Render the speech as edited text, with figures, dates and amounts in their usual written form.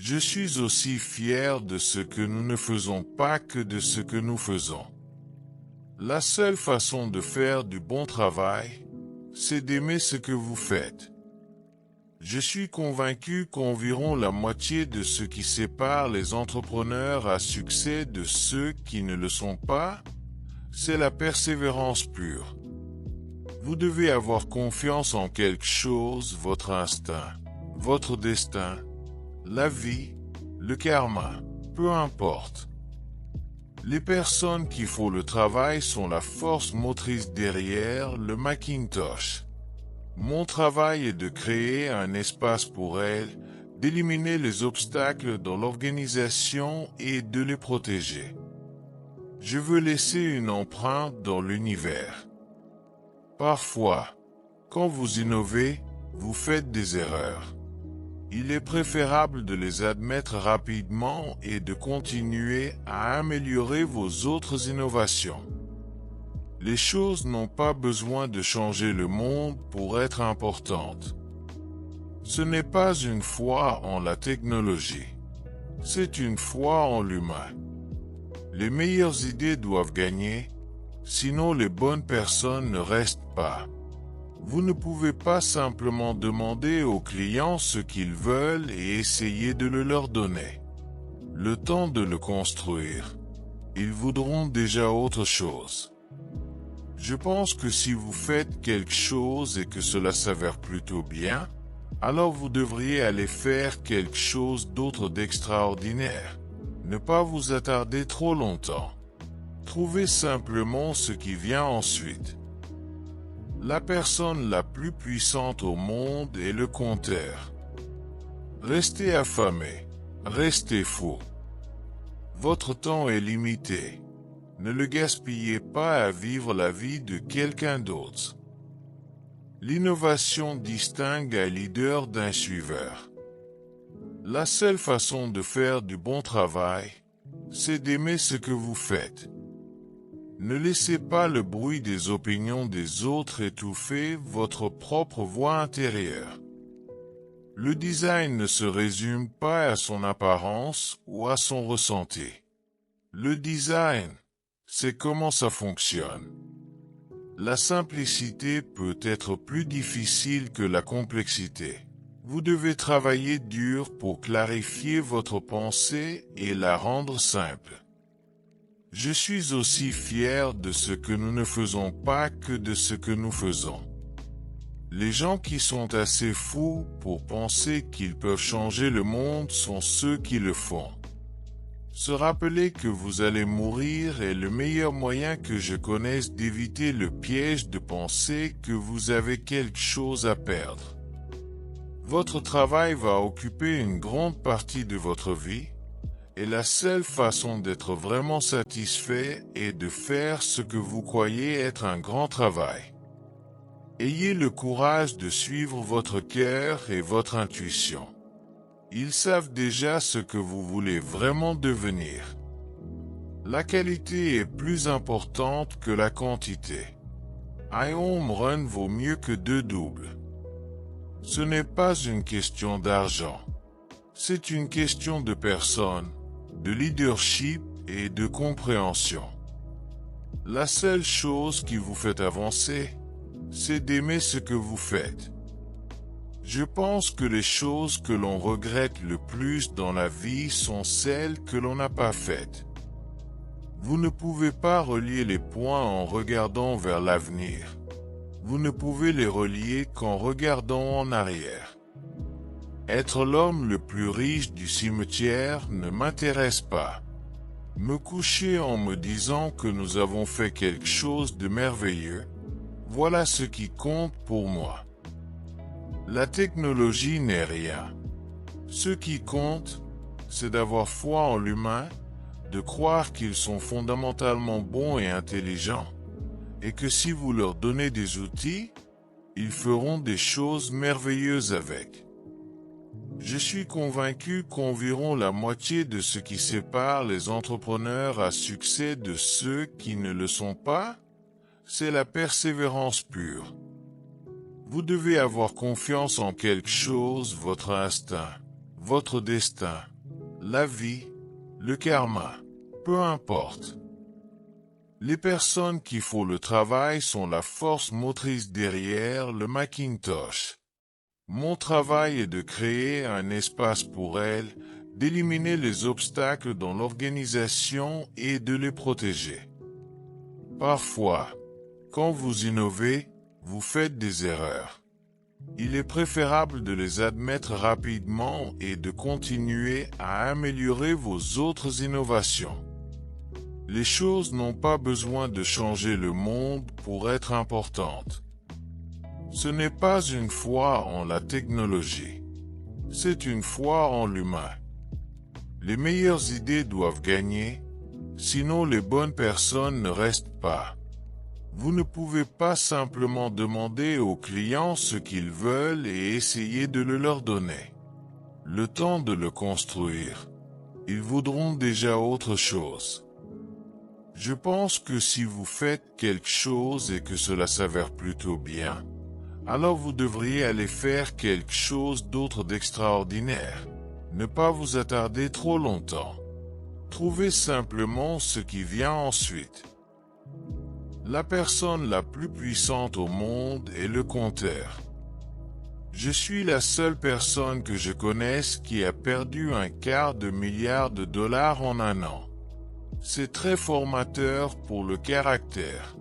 Je suis aussi fier de ce que nous ne faisons pas que de ce que nous faisons. La seule façon de faire du bon travail, c'est d'aimer ce que vous faites. Je suis convaincu qu'environ la moitié de ce qui sépare les entrepreneurs à succès de ceux qui ne le sont pas, c'est la persévérance pure. Vous devez avoir confiance en quelque chose, votre instinct, votre destin, la vie, le karma, peu importe. Les personnes qui font le travail sont la force motrice derrière le Macintosh. Mon travail est de créer un espace pour elles, d'éliminer les obstacles dans l'organisation et de les protéger. Je veux laisser une empreinte dans l'univers. Parfois, quand vous innovez, vous faites des erreurs. Il est préférable de les admettre rapidement et de continuer à améliorer vos autres innovations. Les choses n'ont pas besoin de changer le monde pour être importantes. Ce n'est pas une foi en la technologie. C'est une foi en l'humain. Les meilleures idées doivent gagner, sinon les bonnes personnes ne restent pas. Vous ne pouvez pas simplement demander aux clients ce qu'ils veulent et essayer de le leur donner. Le temps de le construire. Ils voudront déjà autre chose. Je pense que si vous faites quelque chose et que cela s'avère plutôt bien, alors vous devriez aller faire quelque chose d'autre d'extraordinaire. Ne pas vous attarder trop longtemps. Trouvez simplement ce qui vient ensuite. La personne la plus puissante au monde est le compteur. Restez affamé, restez fou. Votre temps est limité. Ne le gaspillez pas à vivre la vie de quelqu'un d'autre. L'innovation distingue un leader d'un suiveur. La seule façon de faire du bon travail, c'est d'aimer ce que vous faites. Ne laissez pas le bruit des opinions des autres étouffer votre propre voix intérieure. Le design ne se résume pas à son apparence ou à son ressenti. Le design, c'est comment ça fonctionne. La simplicité peut être plus difficile que la complexité. Vous devez travailler dur pour clarifier votre pensée et la rendre simple. Je suis aussi fier de ce que nous ne faisons pas que de ce que nous faisons. Les gens qui sont assez fous pour penser qu'ils peuvent changer le monde sont ceux qui le font. Se rappeler que vous allez mourir est le meilleur moyen que je connaisse d'éviter le piège de penser que vous avez quelque chose à perdre. Votre travail va occuper une grande partie de votre vie, et la seule façon d'être vraiment satisfait est de faire ce que vous croyez être un grand travail. Ayez le courage de suivre votre cœur et votre intuition. Ils savent déjà ce que vous voulez vraiment devenir. La qualité est plus importante que la quantité. Un home run vaut mieux que 2 doubles. Ce n'est pas une question d'argent. C'est une question de personne, de leadership et de compréhension. La seule chose qui vous fait avancer, c'est d'aimer ce que vous faites. Je pense que les choses que l'on regrette le plus dans la vie sont celles que l'on n'a pas faites. Vous ne pouvez pas relier les points en regardant vers l'avenir. Vous ne pouvez les relier qu'en regardant en arrière. Être l'homme le plus riche du cimetière ne m'intéresse pas. Me coucher en me disant que nous avons fait quelque chose de merveilleux, voilà ce qui compte pour moi. La technologie n'est rien. Ce qui compte, c'est d'avoir foi en l'humain, de croire qu'ils sont fondamentalement bons et intelligents, et que si vous leur donnez des outils, ils feront des choses merveilleuses avec. Je suis convaincu qu'environ la moitié de ce qui sépare les entrepreneurs à succès de ceux qui ne le sont pas, c'est la persévérance pure. Vous devez avoir confiance en quelque chose, votre instinct, votre destin, la vie, le karma, peu importe. Les personnes qui font le travail sont la force motrice derrière le Macintosh. Mon travail est de créer un espace pour elles, d'éliminer les obstacles dans l'organisation et de les protéger. Parfois, quand vous innovez, vous faites des erreurs. Il est préférable de les admettre rapidement et de continuer à améliorer vos autres innovations. Les choses n'ont pas besoin de changer le monde pour être importantes. Ce n'est pas une foi en la technologie. C'est une foi en l'humain. Les meilleures idées doivent gagner, sinon les bonnes personnes ne restent pas. Vous ne pouvez pas simplement demander aux clients ce qu'ils veulent et essayer de le leur donner. Le temps de le construire. Ils voudront déjà autre chose. Je pense que si vous faites quelque chose et que cela s'avère plutôt bien, alors vous devriez aller faire quelque chose d'autre d'extraordinaire. Ne pas vous attarder trop longtemps. Trouvez simplement ce qui vient ensuite. La personne la plus puissante au monde est le compteur. Je suis la seule personne que je connaisse qui a perdu $250 million en un an. C'est très formateur pour le caractère.